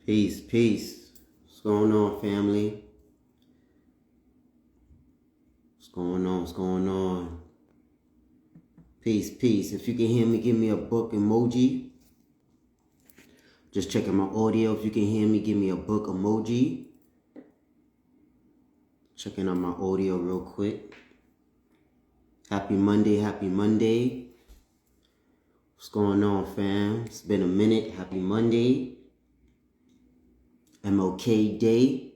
Peace, peace. What's going on, family? What's going on? What's going on? Peace, peace. If you can hear me, give me a book emoji. Just checking my audio. If you can hear me, give me a book emoji. Checking out my audio real quick. Happy Monday, happy Monday. What's going on, fam? It's been a minute. Happy Monday. MLK Day.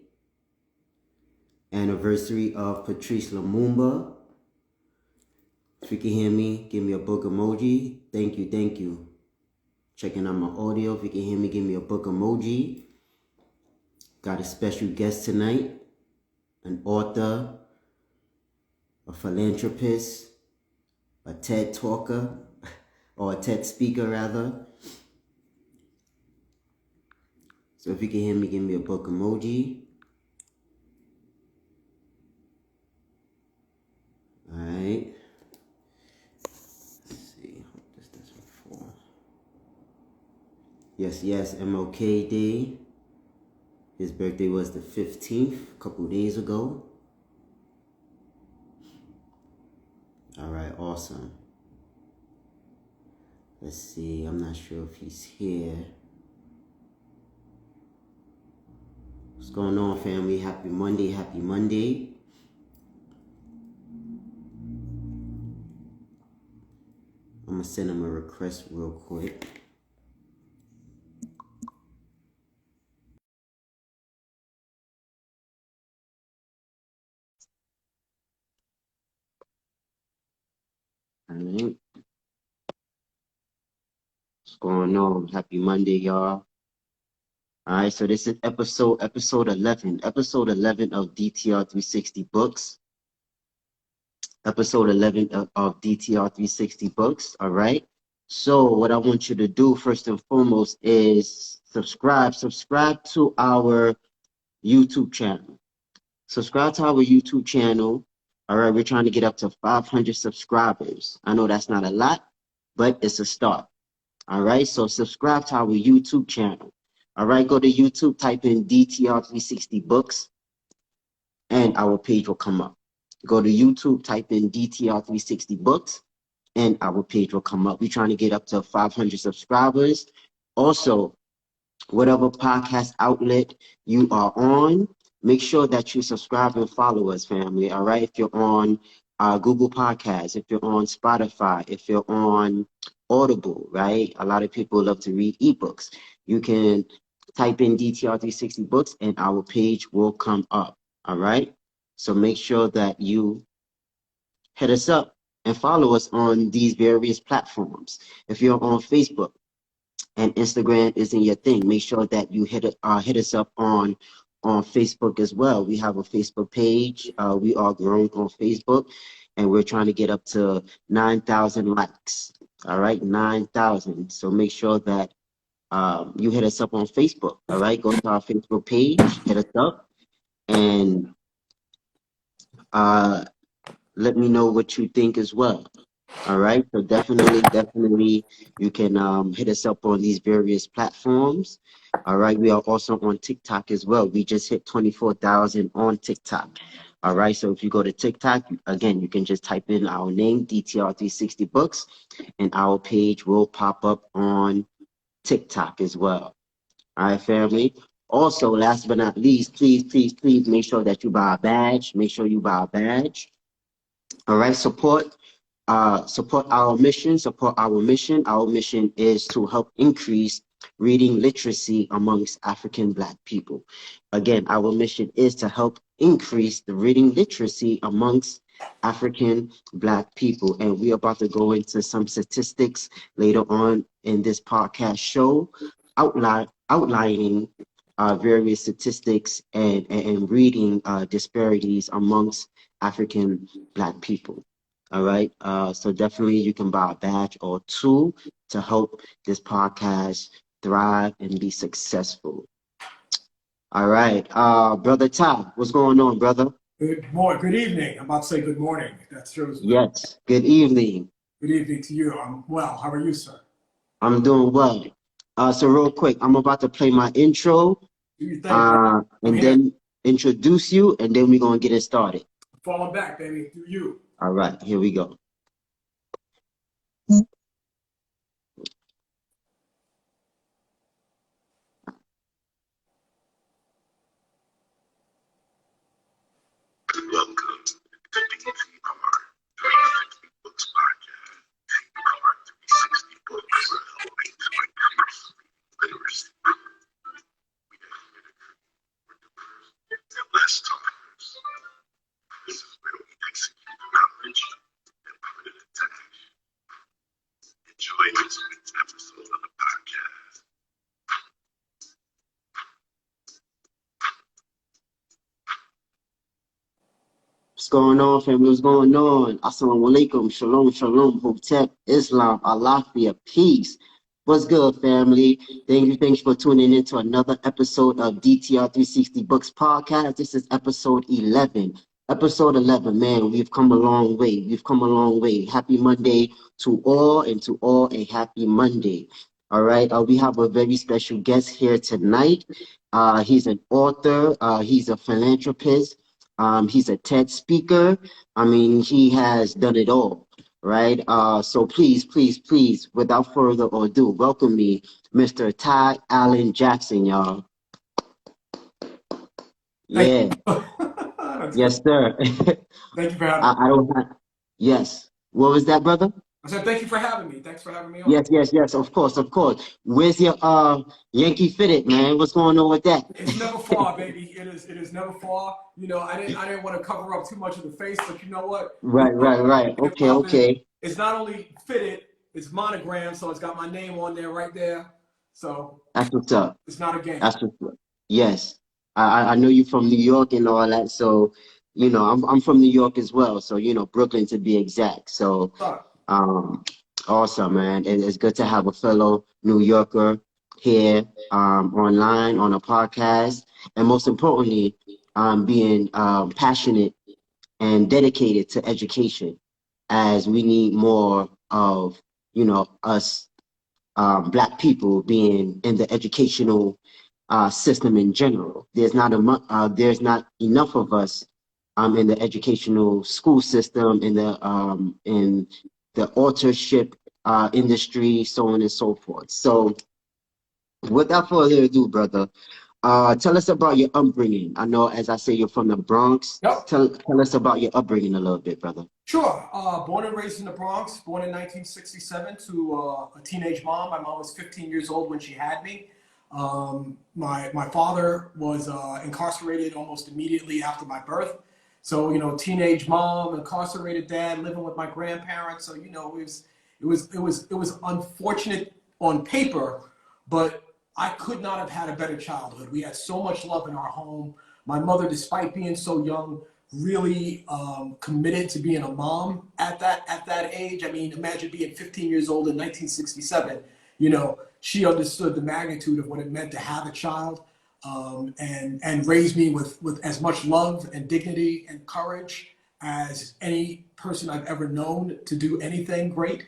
Anniversary of Patrice Lumumba. If you can hear me, give me a book emoji. Thank you, thank you. Checking out my audio. If you can hear me, give me a book emoji. Got a special guest tonight. An author, a philanthropist, a TED talker, or a TED speaker rather. So if you can hear me, give me a book emoji. Alright. Let's see. Hope this doesn't fall. Yes, MLK Day. His birthday was the 15th, a couple days ago. Alright, awesome. Let's see, I'm not sure if he's here. What's going on, family? Happy Monday, happy Monday. I'm gonna send him a request real quick. Alright. What's going on? Happy Monday, y'all. Alright, so this is episode 11. Episode 11 of DTR 360 Books. Episode 11 of DTR 360 Books. Alright. So what I want you to do first and foremost is subscribe to our YouTube channel. Subscribe to our YouTube channel. All right, we're trying to get up to 500 subscribers. I know that's not a lot, but it's a start. All right, so subscribe to our YouTube channel. All right, go to YouTube, type in DTR 360 Books, and our page will come up. Go to YouTube, type in DTR 360 Books, and our page will come up. We're trying to get up to 500 subscribers. Also, whatever podcast outlet you are on, make sure that you subscribe and follow us, family. All right. If you're on Google Podcasts, if you're on Spotify, if you're on Audible, right? A lot of people love to read ebooks. You can type in DTR 360 Books and our page will come up. All right. So make sure that you hit us up and follow us on these various platforms. If you're on Facebook and Instagram isn't your thing, make sure that you hit us up on Facebook as well. We have a Facebook page. We are growing on Facebook, and we're trying to get up to 9,000 likes. All right, 9,000. So make sure that you hit us up on Facebook. All right, go to our Facebook page, hit us up, and let me know what you think as well. All right, so definitely you can hit us up on these various platforms. All right, we are also on TikTok as well. We just hit 24,000 on TikTok. All right, so if you go to TikTok, again, you can just type in our name, DTR 360 Books, and our page will pop up on TikTok as well. All right, family. Also, last but not least, please make sure that you buy a badge. Make sure you buy a badge. All right, support our mission. Our mission is to help increase reading literacy amongst African Black people. Again, our mission is to help increase the reading literacy amongst African Black people. And we're about to go into some statistics later on in this podcast show, outlining various statistics and reading disparities amongst African Black people. All right. So definitely you can buy a badge or two to help this podcast thrive and be successful. All right. Brother Todd, what's going on, brother? Good evening. I'm about to say good morning. That's true. Yes. Good evening. Good evening to you. I'm well. How are you, sir? I'm doing well. So real quick, I'm about to play my intro, Do your thing, bro. I'm and here. then introduce you, and then we're gonna get it started. Falling back, baby. Do you. All right, here we go. Welcome to the DTR 360 Books Podcast. TEDx 360 Books are helping to increase literacy. We have and less talkers. This is where we execute knowledge and put it into action. Enjoy this week's episode of the podcast. What's going on, family? What's going on? Assalamu alaikum, shalom, shalom, hotep, Islam, alafia, peace. What's good, family? Thanks for tuning in to another episode of DTR 360 Books Podcast. This is episode 11. Episode 11, man, we've come a long way. We've come a long way. Happy Monday to all, and to all a happy Monday. All right, we have a very special guest here tonight. He's an author. He's a philanthropist. He's a TED speaker. I mean, he has done it all, right? So please, without further ado, welcome me, Mr. Ty Allan Jackson, y'all. Yeah. Yes, sir. Thank you for having me. I don't have, yes. What was that, brother? I said thank you for having me. Thanks for having me on. Yes, of course. Where's your Yankee fitted, man? What's going on with that? It's never far, baby. It is never far. You know, I didn't want to cover up too much of the face, but you know what? Right. Okay. It's not only fitted, it's monogrammed, so it's got my name on there right there. So That's what's up. it's not a game. That's what's up. Yes. I know you from New York and all that, so you know I'm from New York as well, so you know Brooklyn to be exact. So awesome, man. It's good to have a fellow New Yorker here online on a podcast, and most importantly, being passionate and dedicated to education, as we need more of us Black people being in the educational system in general. There's not enough of us in the educational school system, in the authorship industry, so on and so forth. So without further ado, brother, tell us about your upbringing. I know, as I say, you're from the Bronx. Yep. Tell us about your upbringing a little bit, brother. Sure. Born and raised in the Bronx, born in 1967 to a teenage mom. My mom was 15 years old when she had me. My father was incarcerated almost immediately after my birth. So, you know, teenage mom, incarcerated dad, living with my grandparents. So, you know, it was unfortunate on paper, but I could not have had a better childhood. We had so much love in our home. My mother, despite being so young, really committed to being a mom at that age. I mean, imagine being 15 years old in 1967. You know, she understood the magnitude of what it meant to have a child, and raised me with as much love and dignity and courage as any person I've ever known to do anything great.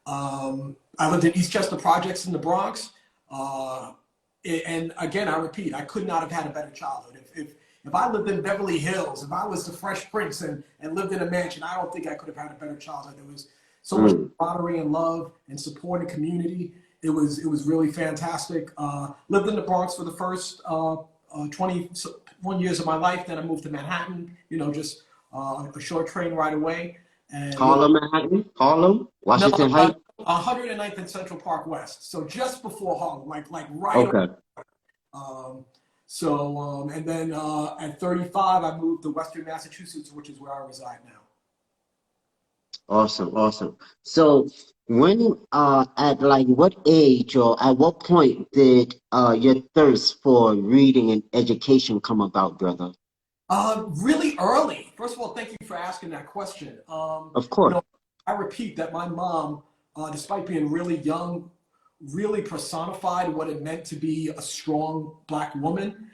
I lived in Eastchester Projects in the Bronx. And again, I repeat, I could not have had a better childhood. If I lived in Beverly Hills, if I was the Fresh Prince and lived in a mansion, I don't think I could have had a better childhood. There was so much camaraderie and love and support and community. It was really fantastic. Lived in the Bronx for the first 21 years of my life. Then I moved to Manhattan, you know, just a short train ride away. And Harlem, Manhattan? Harlem? Washington Heights? 109th and Central Park West. So just before Harlem, like right. Okay. And then at 35, I moved to Western Massachusetts, which is where I reside now. Awesome. So when at like what age or at what point did your thirst for reading and education come about, brother? Really early. First of all, thank you for asking that question. Of course. You know, I repeat that my mom, despite being really young, really personified what it meant to be a strong Black woman.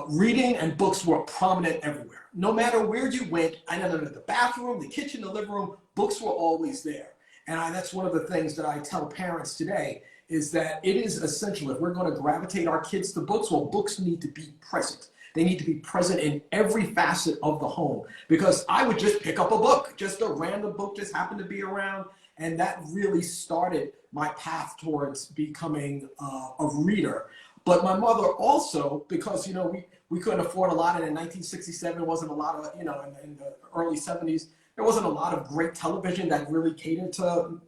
Reading and books were prominent everywhere. No matter where you went, I know the bathroom, the kitchen, the living room, books were always there. And that's one of the things that I tell parents today is that it is essential if we're going to gravitate our kids to books. Well, books need to be present. They need to be present in every facet of the home, because I would just pick up a book, just a random book just happened to be around. And that really started my path towards becoming a reader. But my mother also, because, you know, we couldn't afford a lot. And in 1967, there wasn't a lot of, you know, in the early 70s, there wasn't a lot of great television that really catered to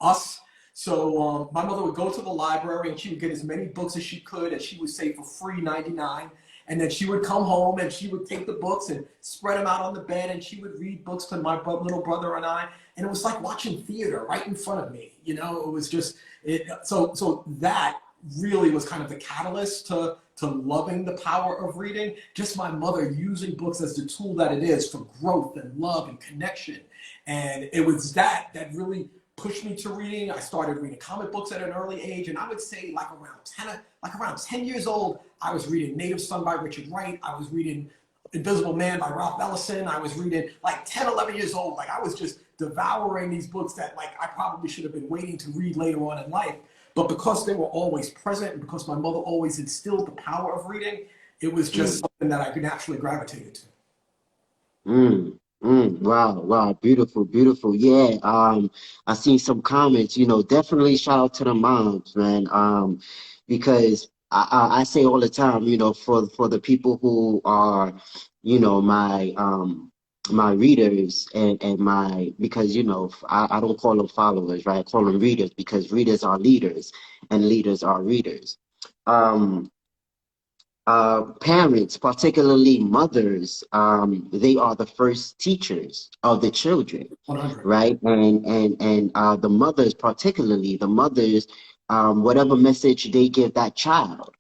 us. So my mother would go to the library and she would get as many books as she could, and she would say for free 99. And then she would come home and she would take the books and spread them out on the bed, and she would read books to my little brother and I. And it was like watching theater right in front of me. You know, it was just, so that really was kind of the catalyst to loving the power of reading. Just my mother using books as the tool that it is for growth and love and connection. And it was that really pushed me to reading. I started reading comic books at an early age, and I would say like around 10 years old, I was reading Native Son by Richard Wright. I was reading Invisible Man by Ralph Ellison. I was reading like 10, 11 years old. Like I was just devouring these books that like I probably should have been waiting to read later on in life. But because they were always present, and because my mother always instilled the power of reading, it was just something that I naturally gravitated to. Wow, beautiful, beautiful. Yeah, I seen some comments, you know, definitely shout out to the moms, man. Because I say all the time, you know, for the people who are, you know, my readers and my, because, you know, I don't call them followers, right? I call them readers, because readers are leaders and leaders are readers. Parents, particularly mothers, they are the first teachers of the children, 100. right? And the mothers, particularly the mothers, whatever message they give that child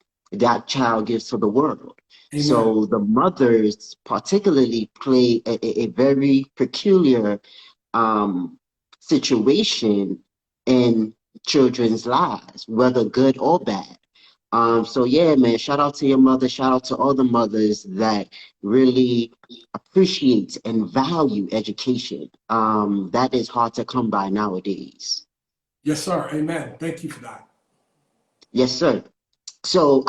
gives to the world. Amen. So the mothers particularly play a very peculiar situation in children's lives, whether good or bad. So yeah, man, shout out to your mother, shout out to all the mothers that really appreciate and value education. That is hard to come by nowadays. Yes, sir. Amen. Thank you for that. Yes, sir. So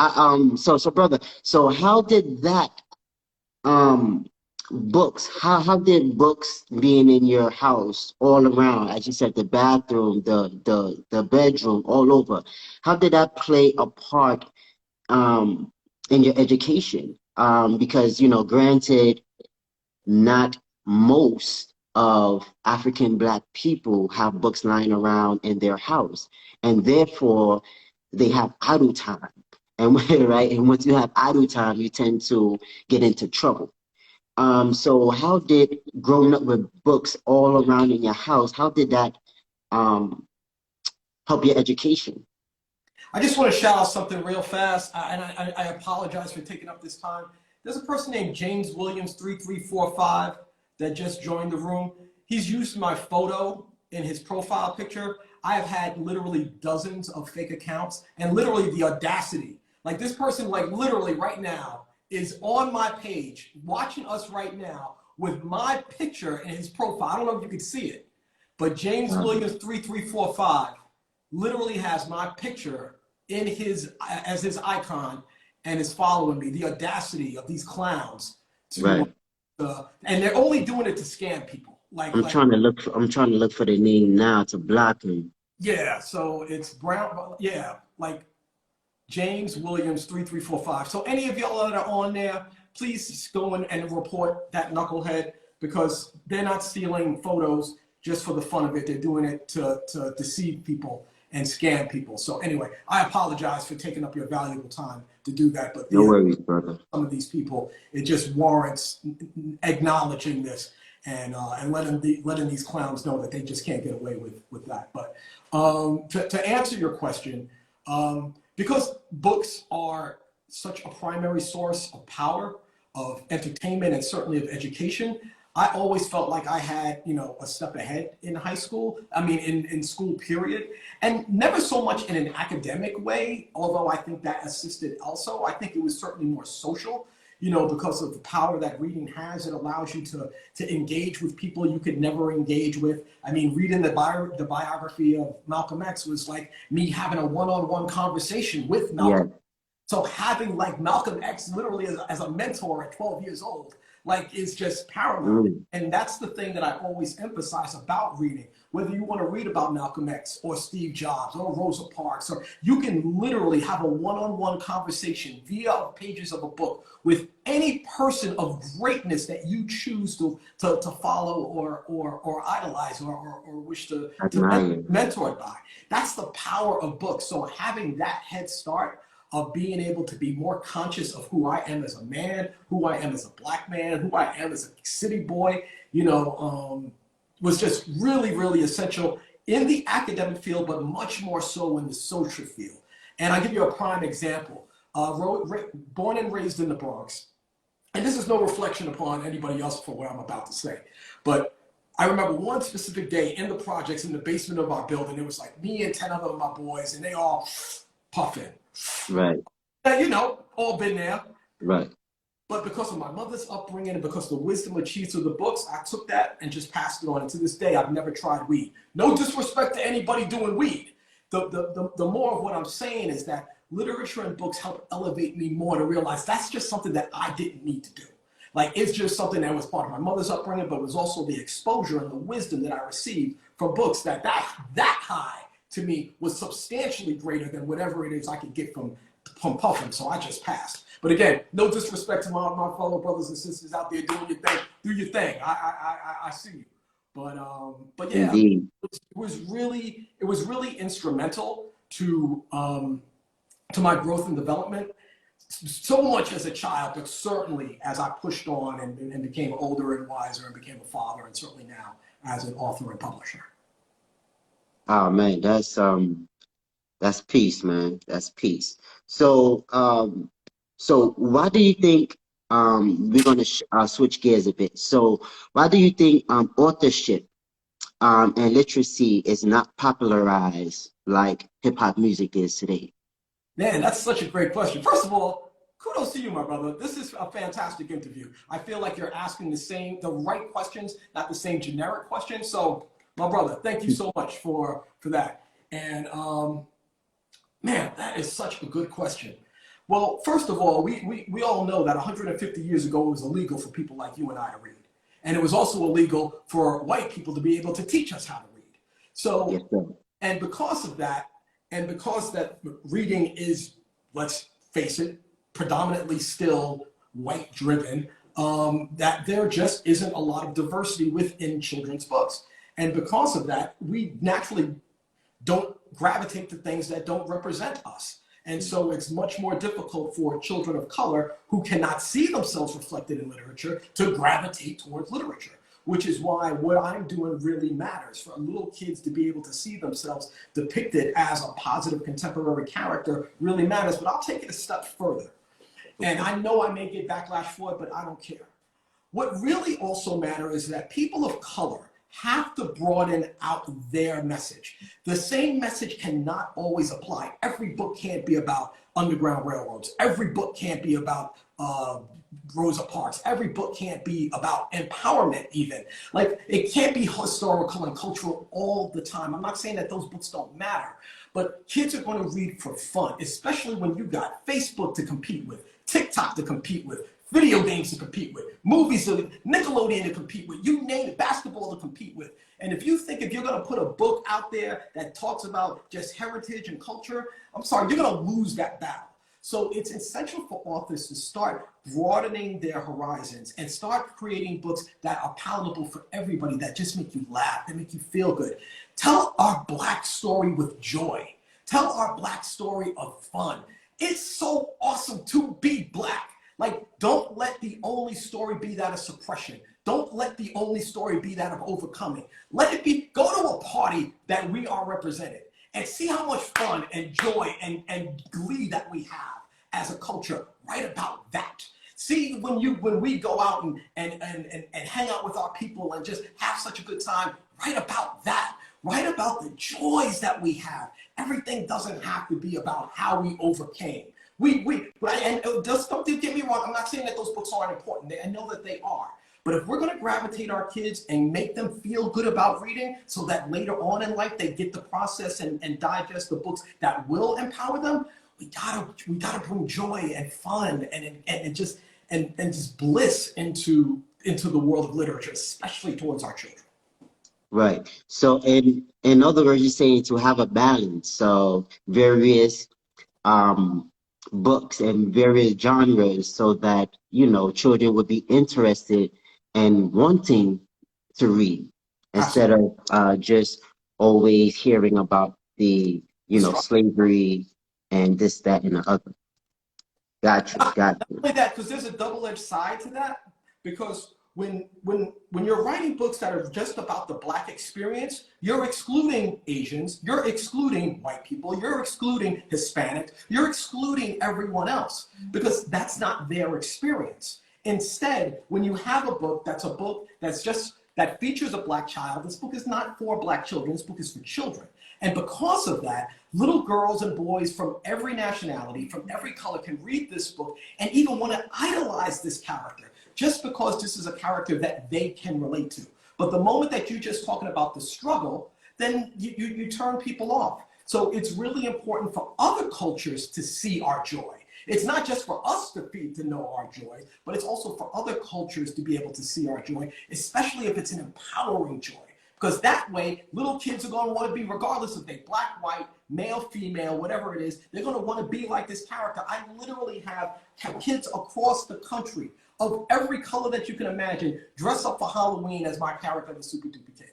so brother, so how did that um books, how did books being in your house all around, as you said, the bathroom, the bedroom, all over, how did that play a part in your education? Because, you know, granted, not most of African Black people have books lying around in their house, and therefore they have idle time. And right, and once you have idle time, you tend to get into trouble. So how did growing up with books all around in your house, how did that um help your education? I just want to shout out something real fast, and I apologize for taking up this time. There's a person named James Williams 3345 that just joined the room. He's used my photo in his profile picture. I have had literally dozens of fake accounts, and literally the audacity. Like this person, like literally right now, is on my page watching us right now with my picture in his profile. I don't know if you can see it, but James Williams 3345 literally has my picture in his as his icon and is following me. The audacity of these clowns to Right. and they're only doing it to scam people. I'm trying to look for the name now to block him. Yeah, so it's Brown, yeah, like James Williams 3345. So any of y'all that are on there, please go in and report that knucklehead, because they're not stealing photos just for the fun of it. They're doing it to deceive people and scam people. So anyway, I apologize for taking up your valuable time to do that. But No worries, brother. some of these people, it just warrants acknowledging this and letting these clowns know that they just can't get away with that. But to answer your question, because books are such a primary source of power, of entertainment, and certainly of education, I always felt like I had, you know, a step ahead in high school. I mean, in school, period. And never so much in an academic way, although I think that assisted also. I think it was certainly more social. because of the power that reading has. It allows you to engage with people you could never engage with. I mean, reading the biography of Malcolm X was like me having a one-on-one conversation with Yeah. Malcolm. So having like Malcolm X literally as a mentor at 12 years old, like, is just paramount. Mm. And that's the thing that I always emphasize about reading. Whether you want to read about Malcolm X or Steve Jobs or Rosa Parks, or you can literally have a one-on-one conversation via pages of a book with any person of greatness that you choose to follow or idolize or wish to Admire. mentored by. That's the power of books. So having that head start of being able to be more conscious of who I am as a man, who I am as a black man, who I am as a city boy, was just really, really essential in the academic field, but much more so in the social field. And I'll give you a prime example. Born and raised in the Bronx, and this is no reflection upon anybody else for what I'm about to say, but I remember one specific day in the projects in the basement of our building. It was like me and 10 other of my boys, and they all puffing. Right. And, all been there. Right. But because of my mother's upbringing and because of the wisdom achieved through the books, I took that and just passed it on. And to this day, I've never tried weed. No disrespect to anybody doing weed. The more of what I'm saying is that literature and books help elevate me more to realize that's just something that I didn't need to do. Like, it's just something that was part of my mother's upbringing, but it was also the exposure and the wisdom that I received from books that high to me was substantially greater than whatever it is I could get from puffing. So I just passed. But again, no disrespect to my fellow brothers and sisters out there doing your thing. Do your thing. I see you. But yeah, Indeed. it was really instrumental to my growth and development. So much as a child, but certainly as I pushed on and became older and wiser and became a father, and certainly now as an author and publisher. Oh man, that's peace, man. That's peace. So so why do you think we're gonna switch gears a bit? So why do you think authorship and literacy is not popularized like hip hop music is today? Man, that's such a great question. First of all, kudos to you, my brother. This is a fantastic interview. I feel like you're asking the right questions, not the same generic questions. So, my brother, thank you so much for that. And man, that is such a good question. Well, first of all, we all know that 150 years ago, it was illegal for people like you and I to read. And it was also illegal for white people to be able to teach us how to read. So, Yes, sir. and because of that, and because that reading is, let's face it, predominantly still white driven, that there just isn't a lot of diversity within children's books. And because of that, we naturally don't gravitate to things that don't represent us. And so it's much more difficult for children of color who cannot see themselves reflected in literature to gravitate towards literature, which is why what I'm doing really matters for little kids to be able to see themselves depicted as a positive contemporary character really matters. But I'll take it a step further. And I know I may get backlash for it, but I don't care. What really also matters is that people of color have to broaden out their message. The same message cannot always apply. Every book can't be about Underground Railroads. Every book can't be about Rosa Parks. Every book can't be about empowerment even. Like, it can't be historical and cultural all the time. I'm not saying that those books don't matter, but kids are going to read for fun, especially when you got Facebook to compete with, TikTok to compete with, video games to compete with, movies to Nickelodeon to compete with, you name it, basketball to compete with. And if you think if you're gonna put a book out there that talks about just heritage and culture, I'm sorry, you're gonna lose that battle. So it's essential for authors to start broadening their horizons and start creating books that are palatable for everybody, that just make you laugh, that make you feel good. Tell our Black story with joy. Tell our Black story of fun. It's so awesome to be Black. Like, don't let the only story be that of suppression. Don't let the only story be that of overcoming. Let it be, go to a party that we are represented and see how much fun and joy and glee that we have as a culture. Write about that. See, when we go out and hang out with our people and just have such a good time, write about that. Write about the joys that we have. Everything doesn't have to be about how we overcame. And just don't get me wrong. I'm not saying that those books aren't important. I know that they are. But if we're going to gravitate our kids and make them feel good about reading so that later on in life they get to process and digest the books that will empower them, we gotta bring joy and fun and just bliss into the world of literature, especially towards our children. Right. So in other words, you're saying to have a balance. So various books and various genres so that, you know, children would be interested and wanting to read instead of just always hearing about the, you know, slavery and this, that, and the other. Gotcha. Not only that, because there's a double-edged side to that. Because when you're writing books that are just about the Black experience, you're excluding Asians, you're excluding white people, you're excluding Hispanics, you're excluding everyone else because that's not their experience. Instead, when you have a book that features a Black child, this book is not for Black children, this book is for children. And because of that, little girls and boys from every nationality, from every color can read this book and even want to idolize this character just because this is a character that they can relate to. But the moment that you're just talking about the struggle, then you turn people off. So it's really important for other cultures to see our joy. It's not just for us to know our joy, but it's also for other cultures to be able to see our joy, especially if it's an empowering joy. Because that way, little kids are going to want to be, regardless if they're Black, white, male, female, whatever it is, they're going to want to be like this character. I literally have kids across the country of every color that you can imagine dress up for Halloween as my character, the Super Duper Kid.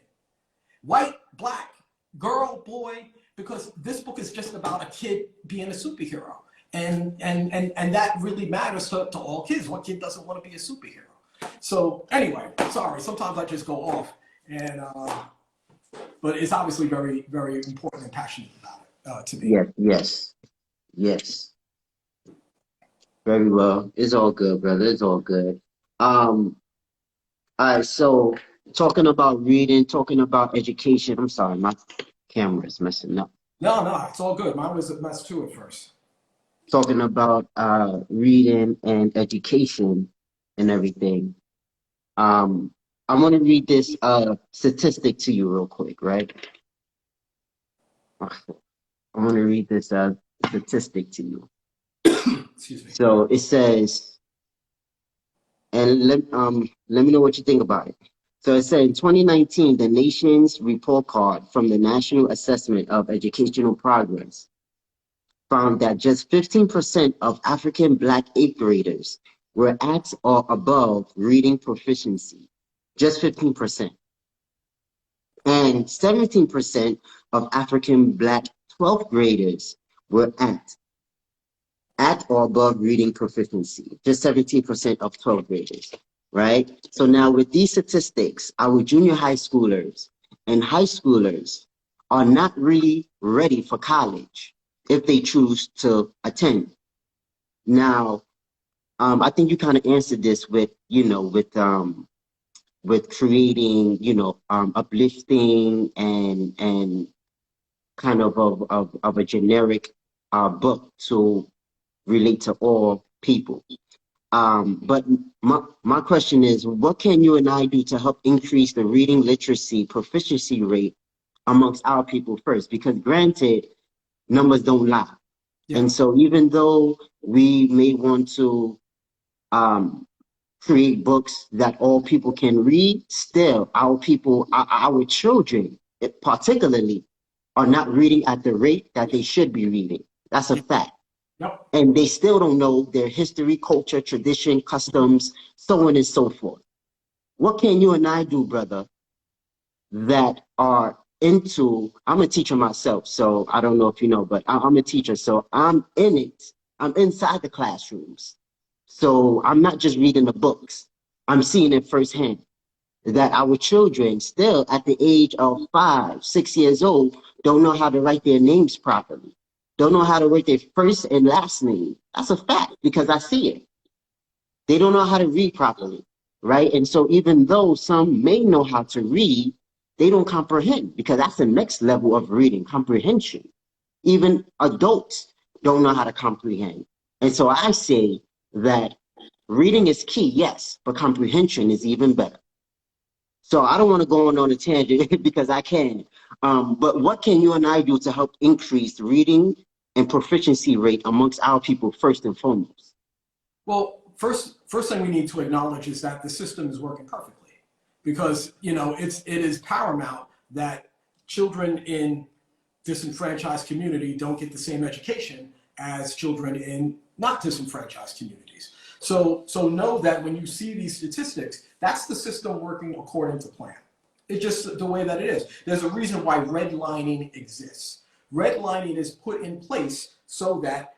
White, Black, girl, boy, because this book is just about a kid being a superhero. And that really matters to all kids. What kid doesn't want to be a superhero? So anyway, sorry, sometimes I just go off. And but it's obviously very, very important and passionate about it to me. Yes. Very well. It's all good, brother. It's all good. All right, so talking about reading, talking about education. I'm sorry, my camera's messing up. No, it's all good. Mine was a mess too at first. Talking about reading and education and everything. I want to read this statistic to you real quick, right? I want to read this statistic to you. Excuse me. So it says, and let me know what you think about it. So it said in 2019, the nation's report card from the National Assessment of Educational Progress found that just 15% of African Black eighth graders were at or above reading proficiency. Just 15%. And 17% of African Black 12th graders were at or above reading proficiency. Just 17% of 12th graders, right? So now with these statistics, our junior high schoolers and high schoolers are not really ready for college if they choose to attend. Now, I think you kind of answered this with, you know, with creating, you know, uplifting and kind of a generic book to relate to all people. But my question is, what can you and I do to help increase the reading literacy proficiency rate amongst our people first? Because granted, numbers don't lie. Yeah. And so even though we may want to create books that all people can read, still our people, our children particularly, are not reading at the rate that they should be reading. That's a fact. Yep. And they still don't know their history, culture, tradition, customs, so on and so forth. What can you and I do, brother, that are into, I'm a teacher myself, so I don't know if you know, but I'm a teacher, so I'm in it. I'm inside the classrooms. So I'm not just reading the books. I'm seeing it firsthand that our children still at the age of 5, 6 years old don't know how to write their names properly. Don't know how to write their first and last name. That's a fact because I see it. They don't know how to read properly, right? And so even though some may know how to read, they don't comprehend because that's the next level of reading, comprehension. Even adults don't know how to comprehend. And so I say that reading is key, yes, but comprehension is even better. So I don't want to go on a tangent because I can. But what can you and I do to help increase reading and proficiency rate amongst our people first and foremost? Well, first thing we need to acknowledge is that the system is working perfectly, because it is paramount that children in disenfranchised community don't get the same education as children in not disenfranchised communities. So know that when you see these statistics, that's the system working according to plan. It's just the way that it is. There's a reason why redlining exists. Redlining is put in place so that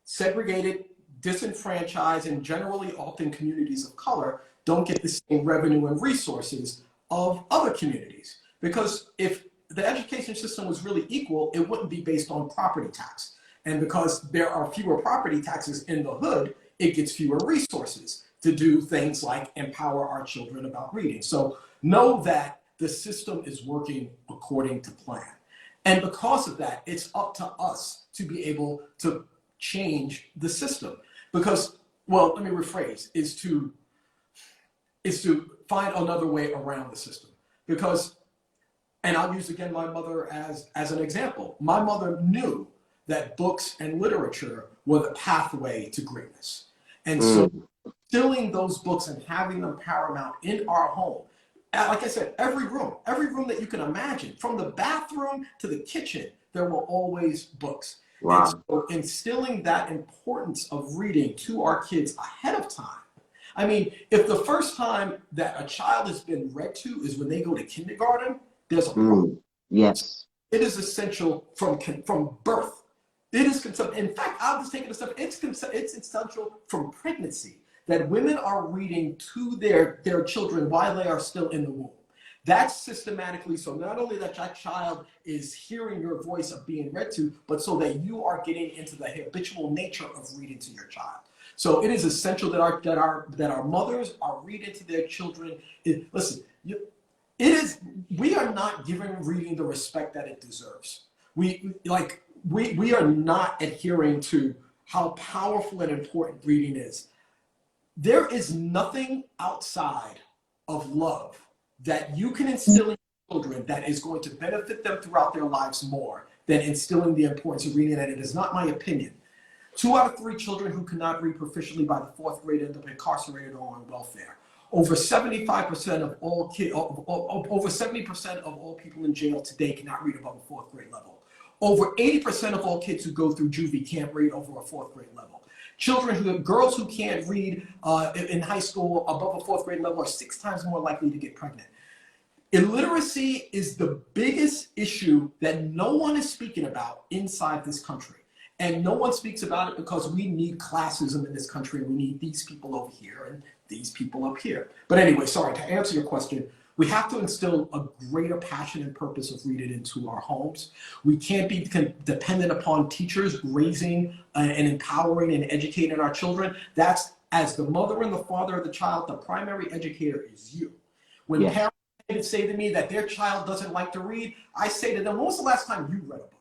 segregated, disenfranchised, and generally often communities of color don't get the same revenue and resources of other communities. Because if the education system was really equal, it wouldn't be based on property tax. And because there are fewer property taxes in the hood, it gets fewer resources to do things like empower our children about reading. So know that the system is working according to plan. And because of that, it's up to us to be able to change the system. Because, well, let me rephrase, is to find another way around the system. Because, and I'll use again my mother as an example. My mother knew that books and literature were the pathway to greatness. And so instilling those books and having them paramount in our home, like I said, every room that you can imagine, from the bathroom to the kitchen, there were always books. Wow. And so instilling that importance of reading to our kids ahead of time. I mean, if the first time that a child has been read to is when they go to kindergarten, there's a problem. Yes. It is essential from birth. It is, in fact, I'll just take it a step, it's essential from pregnancy, that women are reading to their children while they are still in the womb. That's systematically, so not only that your child is hearing your voice of being read to, but so that you are getting into the habitual nature of reading to your child. So it is essential that our mothers are reading to their children. Listen, we are not giving reading the respect that it deserves. We are not adhering to how powerful and important reading is. There is nothing outside of love that you can instill in children that is going to benefit them throughout their lives more than instilling the importance of reading. And it is not my opinion. 2 out of 3 children who cannot read proficiently by the 4th grade end up incarcerated or on welfare. Over 75% of all over 70% of all people in jail today cannot read above a 4th grade level. Over 80% of all kids who go through juvie can't read over a 4th grade level. Girls who can't read in high school above a 4th grade level are 6 times more likely to get pregnant. Illiteracy is the biggest issue that no one is speaking about inside this country. And no one speaks about it because we need classism in this country, and we need these people over here and these people up here. But anyway, sorry, to answer your question, we have to instill a greater passion and purpose of reading into our homes. We can't be dependent upon teachers raising and empowering and educating our children. That's, as the mother and the father of the child, the primary educator is you. When parents say to me that their child doesn't like to read, I say to them, when was the last time you read a book?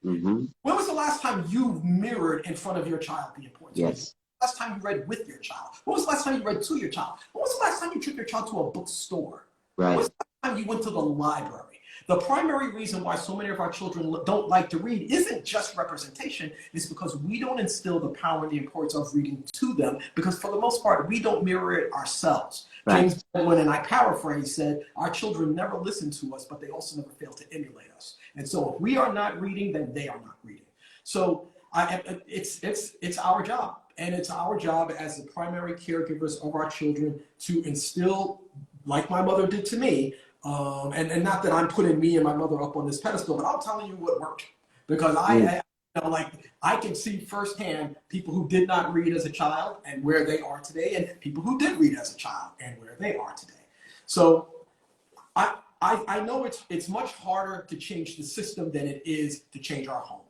When was the last time you mirrored in front of your child the importance of reading? Last time you read with your child? When was the last time you read to your child? When was the last time you took your child to a bookstore? When was the last time you went to the library? The primary reason why so many of our children don't like to read isn't just representation. It's because we don't instill the power and the importance of reading to them, because for the most part, we don't mirror it ourselves. James Baldwin, and I paraphrase, said, our children never listen to us, but they also never fail to emulate us. And so if we are not reading, then they are not reading. So it's our job. And it's our job as the primary caregivers of our children to instill, like my mother did to me, and not that I'm putting me and my mother up on this pedestal, but I'm telling you what worked. Because I can see firsthand people who did not read as a child and where they are today, and people who did read as a child and where they are today. So I know it's much harder to change the system than it is to change our home.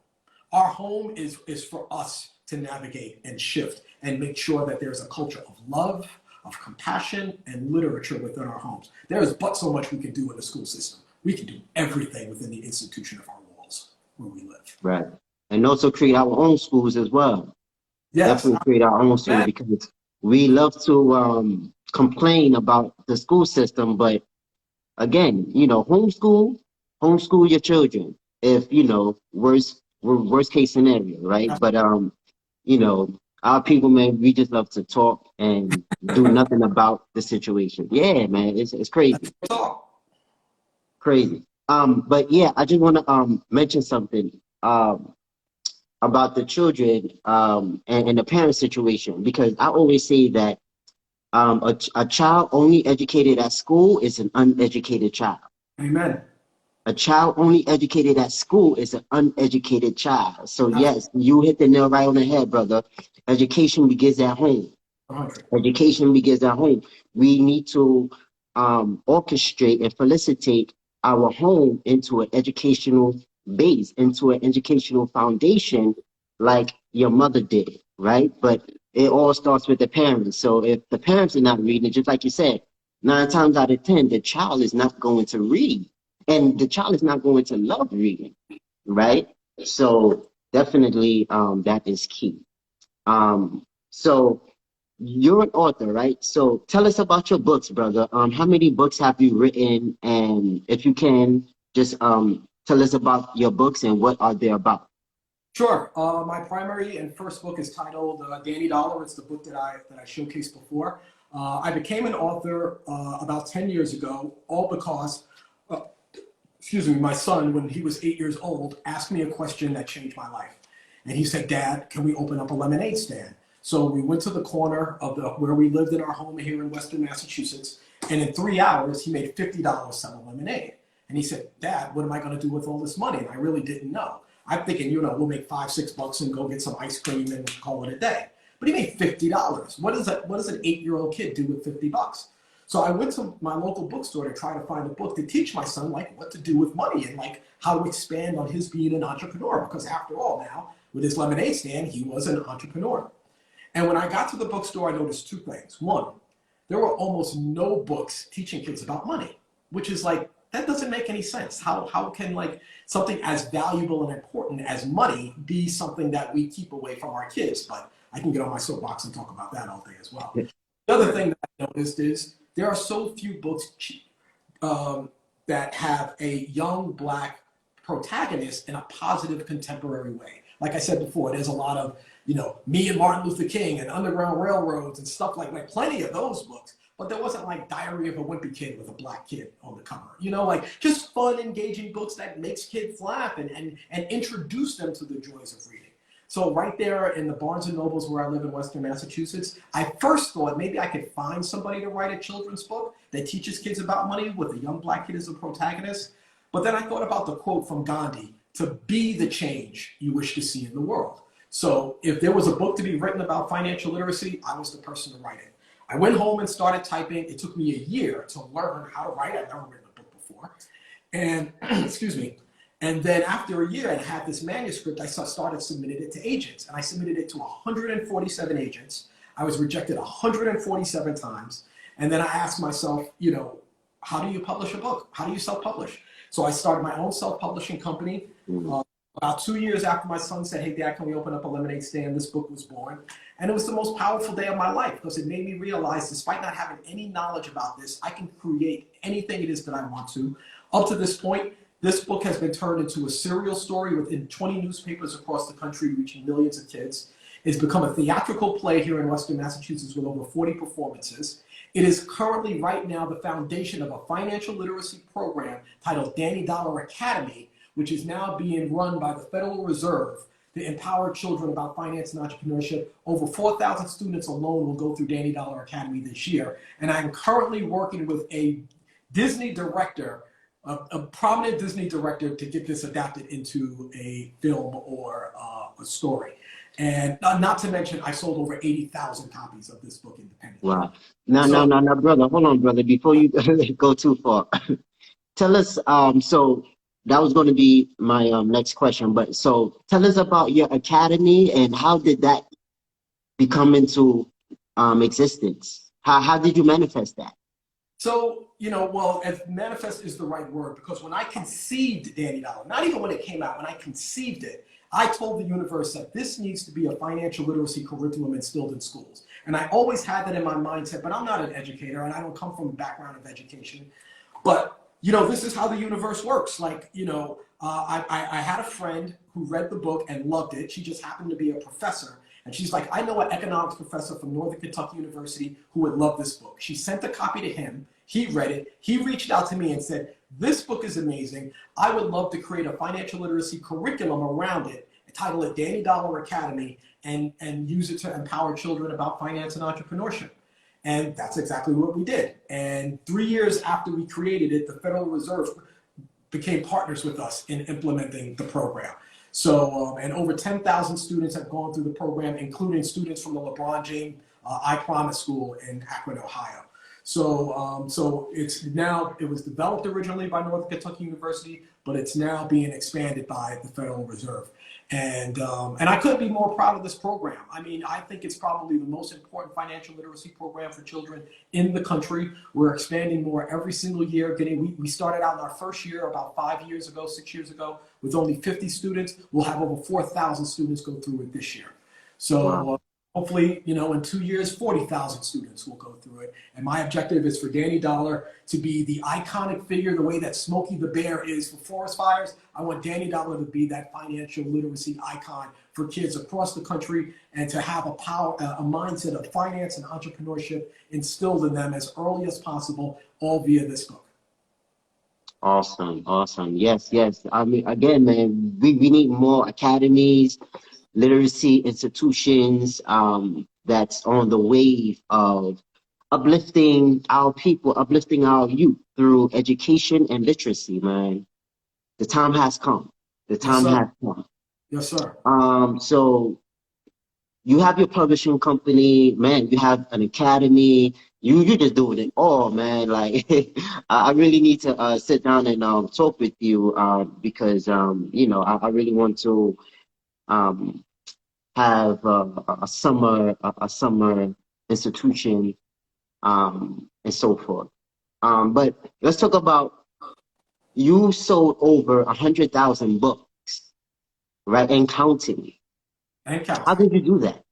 Our home is for us to navigate and shift and make sure that there's a culture of love, of compassion, and literature within our homes. There is but so much we can do in the school system. We can do everything within the institution of our walls where we live. Right. And also create our own schools as well. Yes. Definitely create our own story Man, because we love to complain about the school system, but again, homeschool your children. If worst case scenario, right? But our people, man, we just love to talk and do nothing about the situation. Yeah, man, it's crazy, that's all. crazy. But yeah, I just want to mention something about the children and the parent situation because I always say that a child only educated at school is an uneducated child. Amen. A child only educated at school is an uneducated child. So That's yes, you hit the nail right on the head, brother. Education begins at home. 100. Education begins at home. We need to orchestrate and felicitate our home into an educational base, into an educational foundation, like your mother did, right? But it all starts with the parents. So if the parents are not reading, just like you said, 9 times out of 10, the child is not going to read, and the child is not going to love reading, right? So definitely, that is key. So you're an author, right? So tell us about your books, brother. How many books have you written? And if you can, just tell us about your books and what are they about. Sure. My primary and first book is titled Danny Dollar. It's the book that I showcased before. I became an author about 10 years ago, all because, uh, excuse me, my son, when he was 8 years old, asked me a question that changed my life. And he said, Dad, can we open up a lemonade stand? So we went to the corner of where we lived in our home here in Western Massachusetts. And in 3 hours, he made $50 selling lemonade. And he said, Dad, what am I going to do with all this money? And I really didn't know. I'm thinking, we'll make $5, $6 and go get some ice cream and call it a day. But he made $50. What does an 8-year-old kid do with $50? So I went to my local bookstore to try to find a book to teach my son like what to do with money and like how to expand on his being an entrepreneur. Because after all, now with his lemonade stand, he was an entrepreneur. And when I got to the bookstore, I noticed two things. One, there were almost no books teaching kids about money, which is like, that doesn't make any sense. How can like something as valuable and important as money be something that we keep away from our kids? But I can get on my soapbox and talk about that all day as well. The other thing that I noticed is there are so few books that have a young Black protagonist in a positive contemporary way. Like I said before, there's a lot of, me and Martin Luther King and Underground Railroads and stuff like plenty of those books. But there wasn't like Diary of a Wimpy Kid with a Black kid on the cover. Like just fun, engaging books that makes kids laugh and introduce them to the joys of reading. So right there in the Barnes and Nobles where I live in Western Massachusetts, I first thought maybe I could find somebody to write a children's book that teaches kids about money with a young Black kid as a protagonist. But then I thought about the quote from Gandhi, to be the change you wish to see in the world. So if there was a book to be written about financial literacy, I was the person to write it. I went home and started typing. It took me a year to learn how to write. I'd never written a book before. And, excuse me. And then after a year and had this manuscript, I started submitting it to agents. And I submitted it to 147 agents. I was rejected 147 times. And then I asked myself, how do you publish a book? How do you self-publish? So I started my own self-publishing company. About 2 years after my son said, hey, Dad, can we open up a lemonade stand? This book was born. And it was the most powerful day of my life because it made me realize, despite not having any knowledge about this, I can create anything it is that I want to. Up to this point, this book has been turned into a serial story within 20 newspapers across the country, reaching millions of kids. It's become a theatrical play here in Western Massachusetts with over 40 performances. It is currently right now the foundation of a financial literacy program titled Danny Dollar Academy, which is now being run by the Federal Reserve to empower children about finance and entrepreneurship. Over 4,000 students alone will go through Danny Dollar Academy this year. And I'm currently working with a Disney director, a prominent Disney director, to get this adapted into a film or a story. And not to mention, I sold over 80,000 copies of this book independently. Wow. No, brother. Hold on, brother. Before you go too far, tell us. So that was going to be my next question. But so tell us about your academy and how did that become into existence? How did you manifest that? So, well, as manifest is the right word, because when I conceived Danny Dollar, not even when it came out, when I conceived it, I told the universe that this needs to be a financial literacy curriculum instilled in schools. And I always had that in my mindset, but I'm not an educator and I don't come from a background of education. But, you know, this is how the universe works. Like, you know, I had a friend who read the book and loved it. She just happened to be a professor. And she's like, I know an economics professor from Northern Kentucky University who would love this book. She sent a copy to him. He read it. He reached out to me and said, this book is amazing. I would love to create a financial literacy curriculum around it, title it Danny Dollar Academy, and use it to empower children about finance and entrepreneurship. And that's exactly what we did. And 3 years after we created it, the Federal Reserve became partners with us in implementing the program. So, and over 10,000 students have gone through the program, including students from the LeBron James I Promise School in Akron, Ohio. So it's now, it was developed originally by Northern Kentucky University, but it's now being expanded by the Federal Reserve. And I couldn't be more proud of this program. I mean, I think it's probably the most important financial literacy program for children in the country. We're expanding more every single year. We started out in our first year about 5 years ago, 6 years ago, with only 50 students. We'll have over 4,000 students go through it this year. So. Wow. Hopefully, you know, in 2 years, 40,000 students will go through it. And my objective is for Danny Dollar to be the iconic figure, the way that Smokey the Bear is for forest fires. I want Danny Dollar to be that financial literacy icon for kids across the country, and to have a mindset of finance and entrepreneurship instilled in them as early as possible, all via this book. Awesome, awesome. Yes, yes. I mean, again, man, we need more academies, literacy institutions that's on the wave of uplifting our people, uplifting our youth through education and literacy, man. The time has come. The time has come. Yes, sir. So you have your publishing company, man, you have an academy, you're just doing it all, man. Like, I really need to sit down and talk with you because, you know, I really want to have a summer institution and so forth. But let's talk about, you sold over 100,000 books, right? And counting. And counting. How did you do that?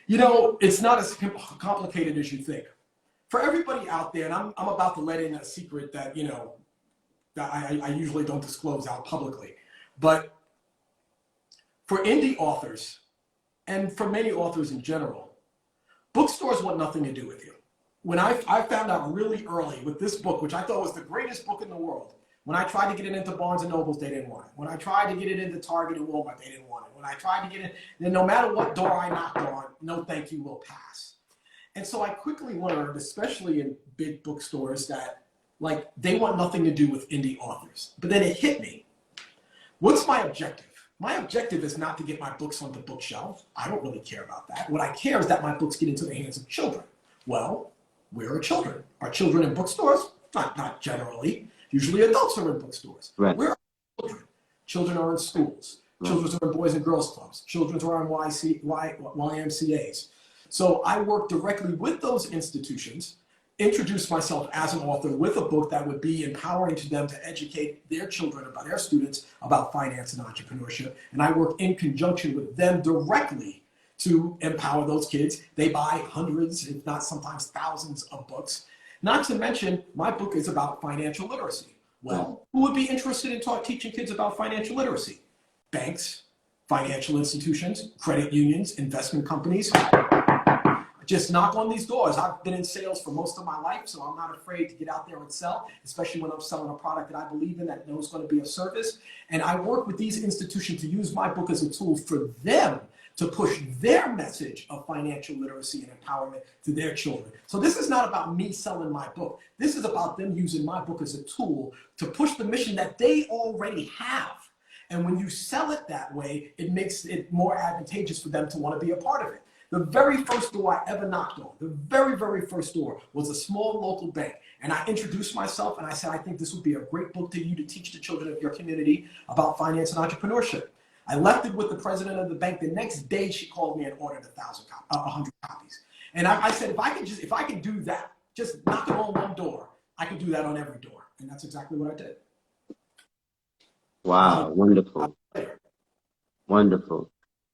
You know, it's not as complicated as you think. For everybody out there, and I'm about to let in a secret that, you know, that I usually don't disclose out publicly, but for indie authors, and for many authors in general, bookstores want nothing to do with you. When I found out really early with this book, which I thought was the greatest book in the world, when I tried to get it into Barnes and Nobles, they didn't want it. When I tried to get it into Target and Walmart, they didn't want it. When I tried to get it, then no matter what door I knocked on, no thank you will pass. And so I quickly learned, especially in big bookstores, that like they want nothing to do with indie authors. But then it hit me. What's my objective? My objective is not to get my books on the bookshelf. I don't really care about that. What I care is that my books get into the hands of children. Well, where are children? Are children in bookstores? Not generally. Usually adults are in bookstores. Right. Where are children? Children are in schools. Right. Children are in Boys and Girls Clubs. Children are in YMCAs. So I work directly with those institutions, introduce myself as an author with a book that would be empowering to them to educate their children, about their students, about finance and entrepreneurship. And I work in conjunction with them directly to empower those kids. They buy hundreds, if not sometimes thousands of books. Not to mention, my book is about financial literacy. Well, who would be interested in teaching kids about financial literacy? Banks, financial institutions, credit unions, investment companies. Just knock on these doors. I've been in sales for most of my life, so I'm not afraid to get out there and sell, especially when I'm selling a product that I believe in, that knows going to be of service. And I work with these institutions to use my book as a tool for them to push their message of financial literacy and empowerment to their children. So this is not about me selling my book. This is about them using my book as a tool to push the mission that they already have. And when you sell it that way, it makes it more advantageous for them to want to be a part of it. The very first door I ever knocked on, the very, very first door, was a small local bank. And I introduced myself and I said, I think this would be a great book to you to teach the children of your community about finance and entrepreneurship. I left it with the president of the bank. The next day, she called me and ordered 100 copies. And I said, if I can do that, just knock it on one door, I can do that on every door. And that's exactly what I did. Wow, wonderful. Wonderful.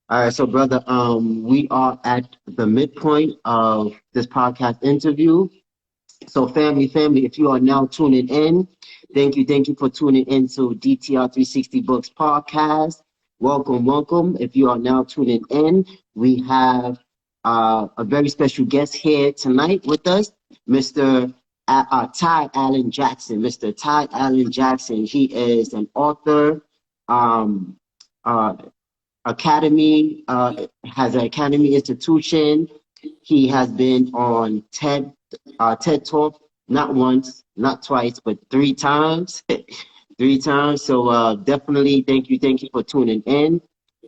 All right, so brother, we are at the midpoint of this podcast interview. So family, if you are now tuning in, thank you for tuning in to DTR 360 Books podcast. Welcome. If you are now tuning in, we have a very special guest here tonight with us, Mr. Ty Allan Jackson. Mr. Ty Allan Jackson, he is an author, um, uh, academy, has an academy institution. He has been on TED Talk, not once, not twice, but three times. Three times. So definitely thank you for tuning in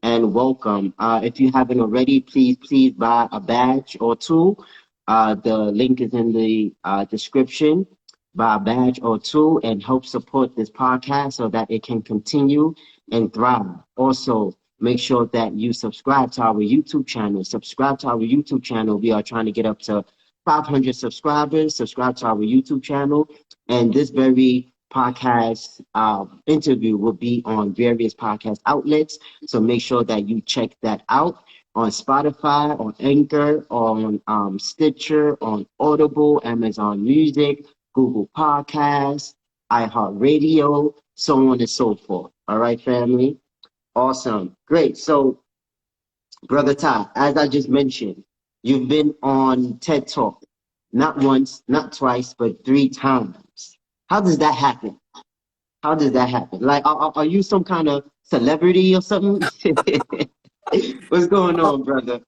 and welcome. If you haven't already, please buy a badge or two. The link is in the description. Buy a badge or two and help support this podcast so that it can continue and thrive. Also, make sure that you subscribe to our YouTube channel. Subscribe to our YouTube channel. We are trying to get up to 500 subscribers. Subscribe to our YouTube channel. And this very podcast interview will be on various podcast outlets. So make sure that you check that out on Spotify, on Anchor, on Stitcher, on Audible, Amazon Music, Google Podcasts, iHeartRadio, so on and so forth. All right, family? Awesome. Great. So, Brother Ty, as I just mentioned, you've been on TED Talk, not once, not twice, but three times. How does that happen? How does that happen? Like, are you some kind of celebrity or something? What's going Uh, on, brother?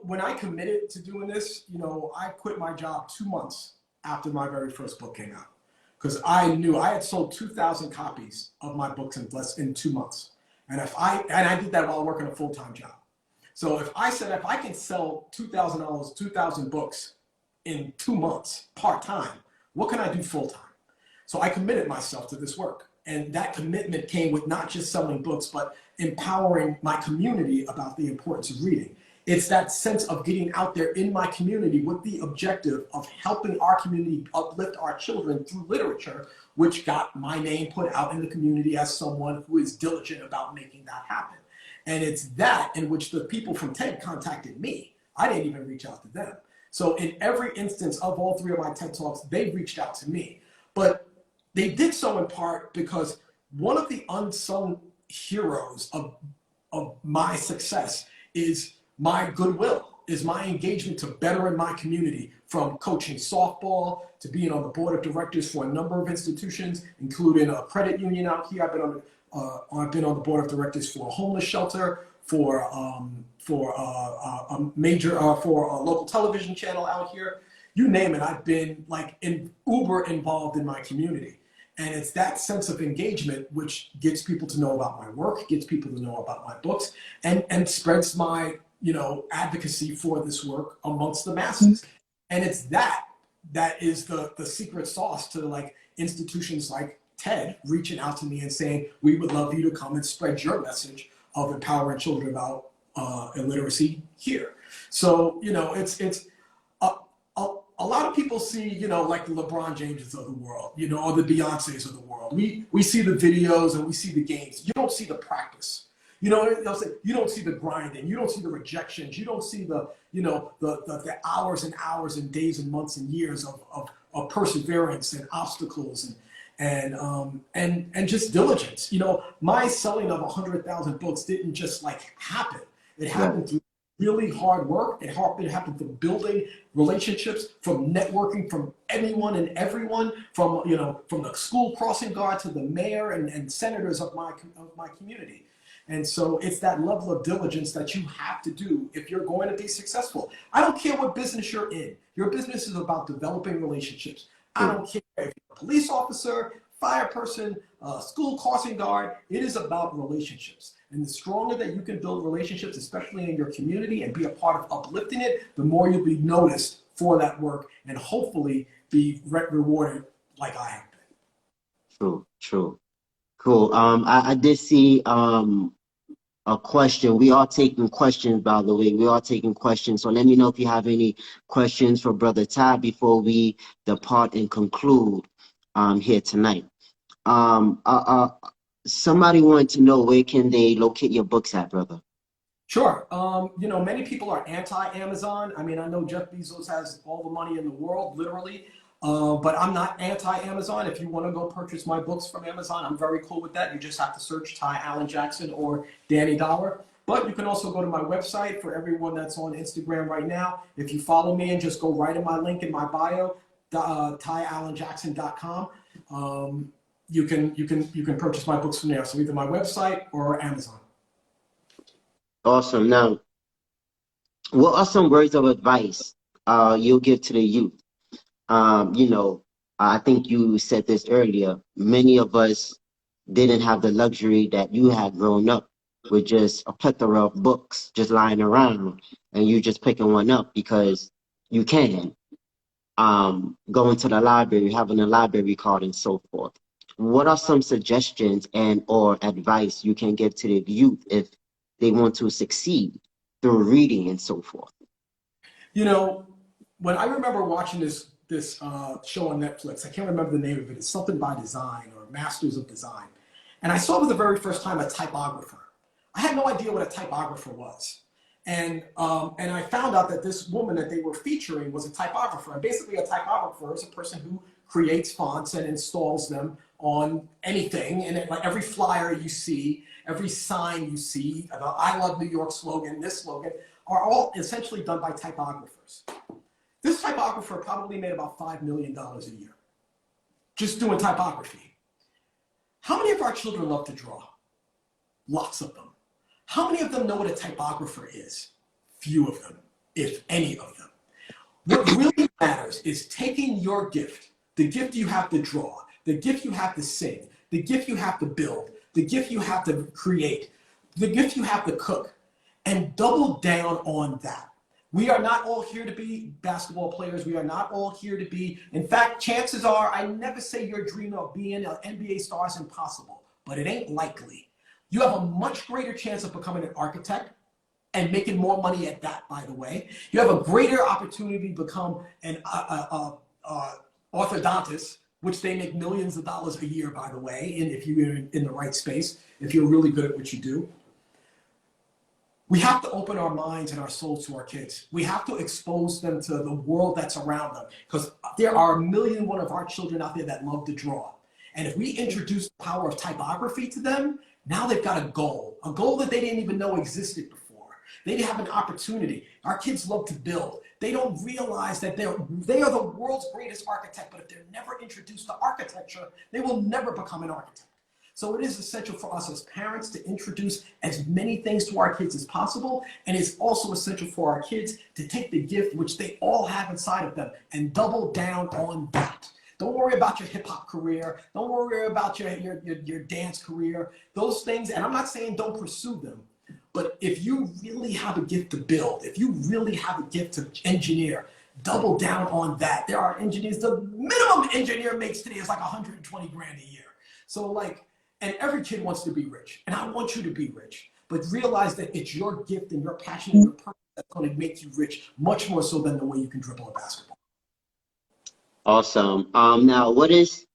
when I committed to doing this, I quit my job 2 months after my very first book came out because I knew I had sold 2,000 copies of my books in 2 months, and I did that while working a full-time job. So if I can sell $2,000, 2,000 books in 2 months part time, what can I do full time? So I committed myself to this work. And that commitment came with not just selling books, but empowering my community about the importance of reading. It's that sense of getting out there in my community with the objective of helping our community uplift our children through literature, which got my name put out in the community as someone who is diligent about making that happen. And it's that in which the people from TED contacted me. I didn't even reach out to them. So in every instance of all three of my TED Talks, they reached out to me. But they did so in part because one of the unsung heroes of my success is my goodwill, is my engagement to better in my community, from coaching softball to being on the board of directors for a number of institutions, including a credit union out here. I've been on the board of directors for a homeless shelter, for a major for a local television channel out here. You name it, I've been uber involved in my community. And it's that sense of engagement which gets people to know about my work, gets people to know about my books, and spreads my advocacy for this work amongst the masses. And it's that is the secret sauce to institutions like TED reaching out to me and saying, we would love you to come and spread your message of empowering children about illiteracy here. So, it's a lot of people see, like the LeBron Jameses of the world, or the Beyoncés of the world. We see the videos and we see the games. You don't see the practice. You don't see the grinding. You don't see the rejections. You don't see the hours and hours and days and months and years of perseverance and obstacles and just diligence. My selling of 100,000 books didn't just happen. It happened through really hard work. It happened from building relationships, from networking, from anyone and everyone, from the school crossing guard to the mayor and senators of my community. And so it's that level of diligence that you have to do if you're going to be successful. I don't care what business you're in. Your business is about developing relationships. I don't care if you're a police officer, fire person, school crossing guard. It is about relationships. And the stronger that you can build relationships, especially in your community, and be a part of uplifting it, the more you'll be noticed for that work and hopefully be rewarded like I have been. True. Cool. I did see a question. We are taking questions, by the way. We are taking questions. So let me know if you have any questions for Brother Ty before we depart and conclude here tonight. somebody wanted to know where can they locate your books at, brother? Sure. You know, many people are anti-Amazon. I mean, I know Jeff Bezos has all the money in the world, literally, but I'm not anti-Amazon. If you want to go purchase my books from Amazon, I'm very cool with that. You just have to search Ty Allan Jackson or Danny Dollar. But you can also go to my website for everyone that's on Instagram right now. If you follow me and just go right in my link in my bio, tyallanjackson.com, you can purchase my books from there. So either my website or Amazon. Awesome. Now, what are some words of advice you'll give to the youth? You know, I think you said this earlier. Many of us didn't have the luxury that you had growing up with just a plethora of books just lying around and you just picking one up because you can. Going to the library, having a library card and so forth. What are some suggestions and or advice you can give to the youth if they want to succeed through reading and so forth? You know, when I remember watching this show on Netflix, I can't remember the name of it. It's something by Design or Masters of Design. And I saw for the very first time a typographer. I had no idea what a typographer was. And I found out that this woman that they were featuring was a typographer. And basically a typographer is a person who creates fonts and installs them on anything. And like every flyer you see, every sign you see, the I Love New York slogan, this slogan, are all essentially done by typographers. This typographer probably made about $5 million a year just doing typography. How many of our children love to draw? Lots of them. How many of them know what a typographer is? Few of them, if any of them. What really matters is taking your gift, the gift you have to draw, the gift you have to sing, the gift you have to build, the gift you have to create, the gift you have to cook, and double down on that. We are not all here to be basketball players. We are not all here to be, in fact, chances are, I never say your dream of being an NBA star is impossible, but it ain't likely. You have a much greater chance of becoming an architect and making more money at that, by the way. You have a greater opportunity to become an orthodontist, which they make millions of dollars a year, by the way, and if you're in the right space, if you're really good at what you do. We have to open our minds and our souls to our kids. We have to expose them to the world that's around them, because there are 1,000,001 of our children out there that love to draw. And if we introduce the power of typography to them, now they've got a goal that they didn't even know existed before. They have an opportunity. Our kids love to build. They don't realize that they are the world's greatest architect, but if they're never introduced to architecture, they will never become an architect. So it is essential for us as parents to introduce as many things to our kids as possible. And it's also essential for our kids to take the gift which they all have inside of them and double down on that. Don't worry about your hip hop career. Don't worry about your dance career. Those things, and I'm not saying don't pursue them, but if you really have a gift to build, if you really have a gift to engineer, double down on that. There are engineers, the minimum engineer makes today is like 120 grand a year. So like, and every kid wants to be rich, and I want you to be rich, but realize that it's your gift and your passion and your purpose that's going to make you rich, much more so than the way you can dribble a basketball. Awesome. Now what is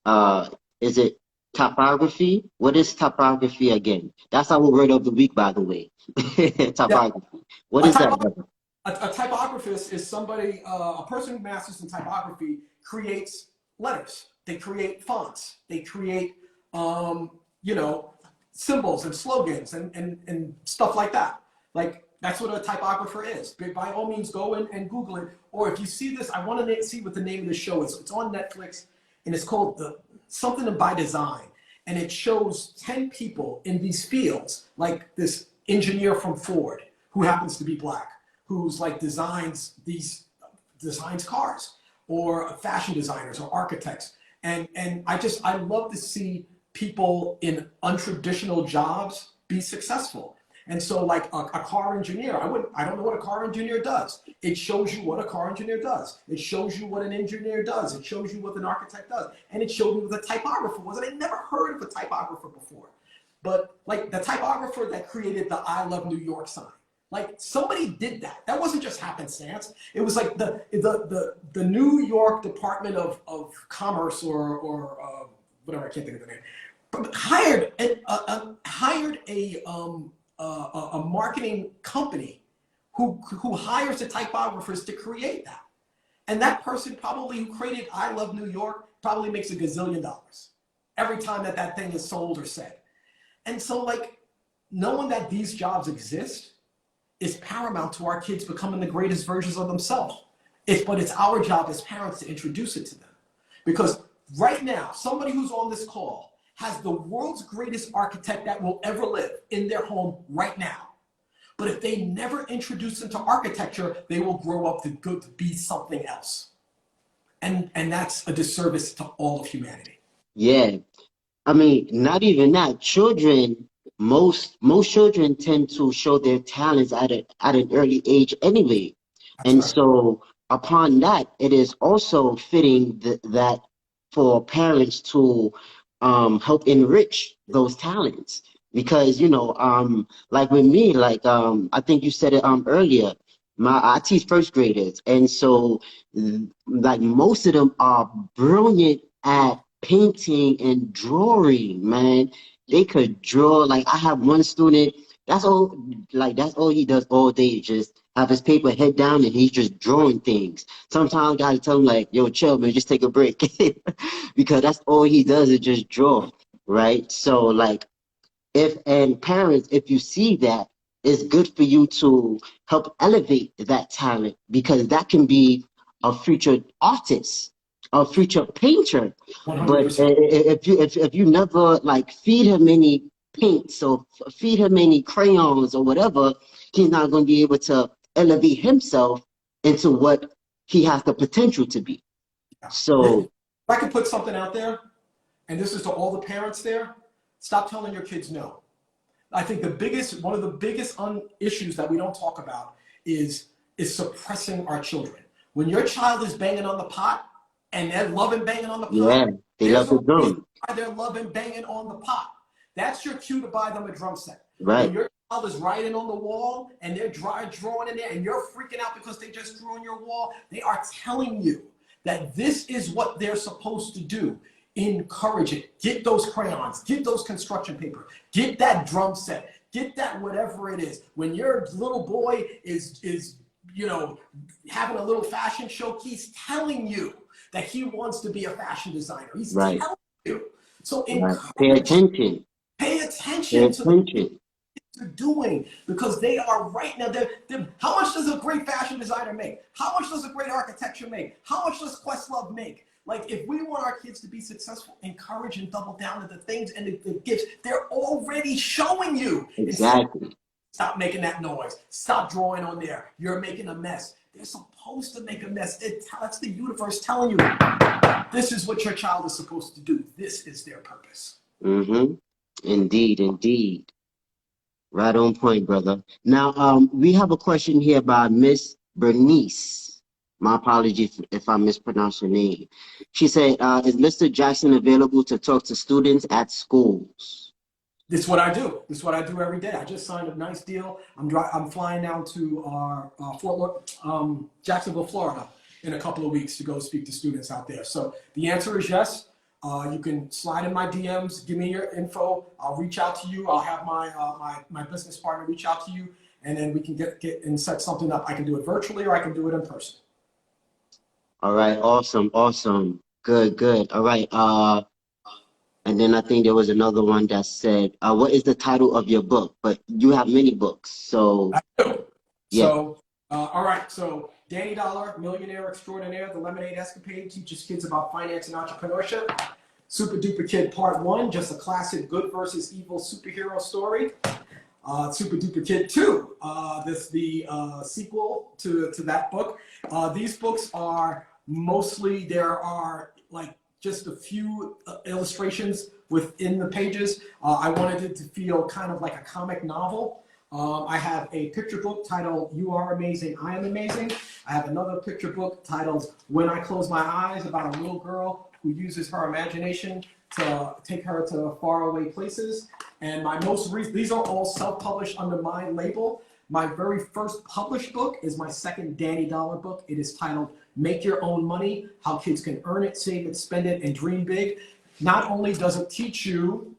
it typography? What is typography again? That's our word of the week, by the way. Typography. Yeah. What is that, brother? A typographist is somebody, a person who masters in typography creates letters. They create fonts. They create you know, symbols and slogans and stuff like that. Like, that's what a typographer is. By all means, go and Google it. Or if you see this, I want to see what the name of the show is. It's on Netflix, and it's called Something by Design. And it shows 10 people in these fields, like this engineer from Ford, who happens to be black, who's like designs cars, or fashion designers or architects. And I love to see people in untraditional jobs be successful. And so like a car engineer, I don't know what a car engineer does. It shows you what a car engineer does. It shows you what an engineer does. It shows you what an architect does. And it showed me what a typographer was. And I never heard of a typographer before. But like the typographer that created the I Love New York sign. Like somebody did that. That wasn't just happenstance. It was like the New York Department of Commerce or whatever, I can't think of the name, hired a marketing company who hires the typographers to create that. And that person probably who created I Love New York probably makes $1 gazillion every time that thing is sold or said. And so like knowing that these jobs exist is paramount to our kids becoming the greatest versions of themselves. But it's our job as parents to introduce it to them. Because right now, somebody who's on this call has the world's greatest architect that will ever live in their home right now. But if they never introduce them to architecture, they will grow up to be something else. And that's a disservice to all of humanity. Yeah. I mean, not even that. Children, most children tend to show their talents at an early age anyway. That's And right. so upon that, it is also fitting that for parents to help enrich those talents. Because, like with me, like I think you said it earlier, I teach first graders. And so like most of them are brilliant at painting and drawing, man. They could draw. Like I have one student, that's all he does all day, just have his paper head down and he's just drawing things. Sometimes I gotta tell him like, yo, chill, man, just take a break. Because that's all he does is just draw, right? So like parents, if you see that, it's good for you to help elevate that talent, because that can be a future artist, a future painter. But 100%. if you never like feed him any paints or feed him any crayons or whatever, he's not going to be able to elevate himself into what he has the potential to be. So If I could put something out there, and this is to all the parents there, stop telling your kids no. I think one of the biggest issues that we don't talk about is suppressing our children. When your child is banging on the pot and they're loving banging on the pot, yeah, they love there's the a reason drum, why they're loving banging on the pot. That's your cue to buy them a drum set. right? When your child is writing on the wall and they're drawing in there and you're freaking out because they just drew on your wall, they are telling you that this is what they're supposed to do. Encourage it. Get those crayons, get those construction paper, get that drum set, get that whatever it is. When your little boy is having a little fashion show, he's telling you that he wants to be a fashion designer. He's Right. telling you. So Right. Pay attention. pay Pay attention to the attention. they're doing, because they are right now. How much does a great fashion designer make? How much does a great architecture make? How much does Questlove make? Like, if we want our kids to be successful, encourage and double down to the things and the gifts they're already showing you. Exactly. Stop making that noise. Stop drawing on there. You're making a mess. They're supposed to make a mess. That's the universe telling you this is what your child is supposed to do. This is their purpose. Mm-hmm. Indeed, indeed. Right on point, brother. Now, we have a question here by Miss Bernice. My apologies if I mispronounce her name. She said, is Mr. Jackson available to talk to students at schools? This is what I do. This is what I do every day. I just signed a nice deal. I'm flying down to our Jacksonville, Florida in a couple of weeks to go speak to students out there. So the answer is yes. You can slide in my DMs, give me your info. I'll reach out to you. I'll have my business partner reach out to you, and then we can get and set something up. I can do it virtually or I can do it in person. All right, awesome, awesome. Good, good. All right. And then I think there was another one that said, what is the title of your book? But you have many books, so I do. yeah. So, all right. So Danny Dollar, Millionaire Extraordinaire, The Lemonade Escapade, teaches kids about finance and entrepreneurship. Super Duper Kid Part 1, just a classic good versus evil superhero story. Super Duper Kid 2, the sequel to that book. These books are mostly, there are like just a few illustrations within the pages. I wanted it to feel kind of like a comic novel. I have a picture book titled You Are Amazing, I Am Amazing. I have another picture book titled When I Close My Eyes, about a little girl who uses her imagination to take her to faraway places. And my most recent, these are all self-published under my label. My very first published book is my second Danny Dollar book. It is titled Make Your Own Money, How Kids Can Earn It, Save It, Spend It, and Dream Big. Not only does it teach you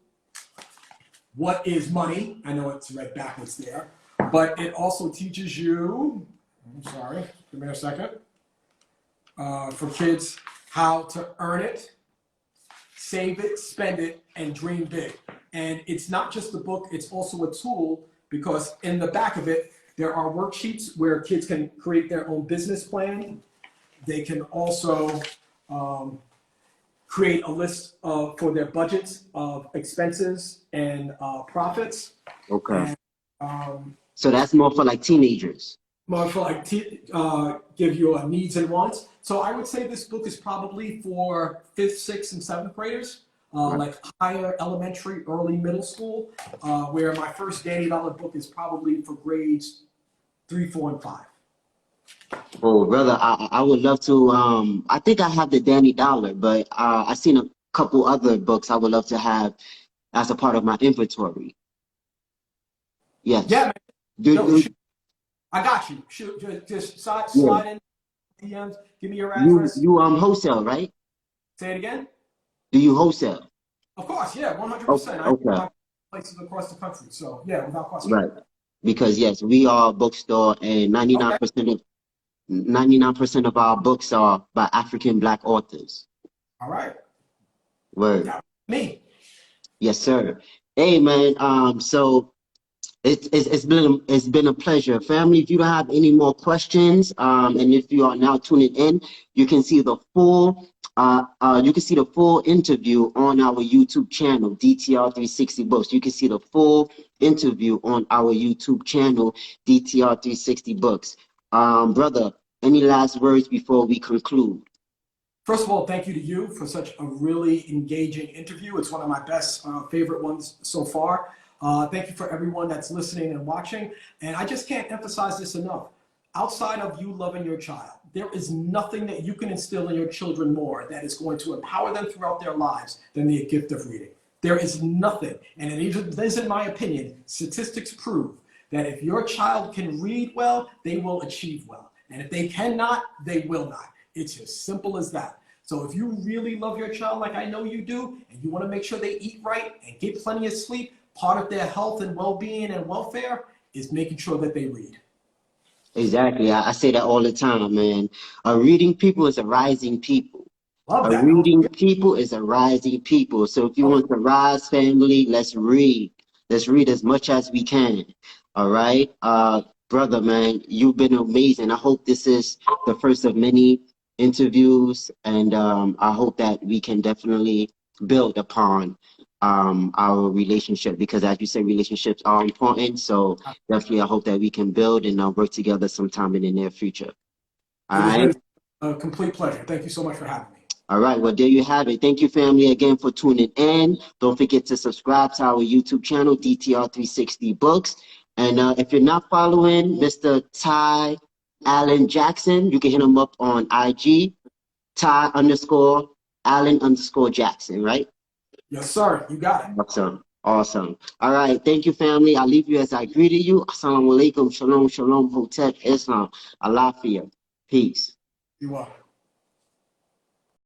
what is money. I know it's read backwards there, but it also teaches you, I'm sorry, give me a second, for kids, how to earn it, save it, spend it, and dream big. And it's not just a book, it's also a tool, because in the back of it, there are worksheets where kids can create their own business plan. They can also create a list for their budgets of expenses and profits. Okay. And, so that's more for like teenagers. more for like give you needs and wants. So I would say this book is probably for 5th, 6th, and 7th graders, like higher elementary, early middle school, where my first $80 book is probably for grades 3, 4, and 5. Oh, brother, I would love to. I think I have the Danny Dollar, but I've seen a couple other books I would love to have as a part of my inventory. Yes. Yeah, man. I got you. Just slide in DMs. Give me your address. You wholesale, right? Say it again. Do you wholesale? Of course, yeah, 100%. Okay. I have places across the country, so yeah, without question. Right. Because yes, we are a bookstore, and 99% of our books are by African Black authors. All right. Word. Yeah, me. Yes, sir. Hey, man. So it's been a pleasure, family. If you don't have any more questions, and if you are now tuning in, you can see the full interview on our YouTube channel, DTR 360 Books. You can see the full interview on our YouTube channel, DTR 360 Books. Brother, any last words before we conclude? First of all, thank you to you for such a really engaging interview. It's one of my best, favorite ones so far. Thank you for everyone that's listening and watching. And I just can't emphasize this enough. Outside of you loving your child, there is nothing that you can instill in your children more that is going to empower them throughout their lives than the gift of reading. There is nothing. And it is, in my opinion, statistics prove that if your child can read well, they will achieve well. And if they cannot, they will not. It's as simple as that. So if you really love your child like I know you do, and you want to make sure they eat right and get plenty of sleep, part of their health and well-being and welfare is making sure that they read. Exactly. I say that all the time, man. A reading people is a rising people. Love that. A reading people is a rising people. So if you want to rise, family, let's read. Let's read as much as we can. All right. Brother, man, you've been amazing. I hope this is the first of many interviews, and I hope that we can definitely build upon our relationship, because as you said, relationships are important. So definitely I hope that we can build and work together sometime in the near future. All right. It's been a complete pleasure. Thank you so much for having me. All right, well, there you have it. Thank you, family, again for tuning in. Don't forget to subscribe to our YouTube channel, DTR 360 Books. And if you're not following Mr. Allan Jackson, you can hit him up on IG, Ty_Allan_Jackson, right? Yes, sir. You got it. Awesome. Awesome. All right. Thank you, family. I'll leave you as I greeted you. Assalamu alaikum. Shalom, shalom, hotep, Islam. Alafia. Peace. You are.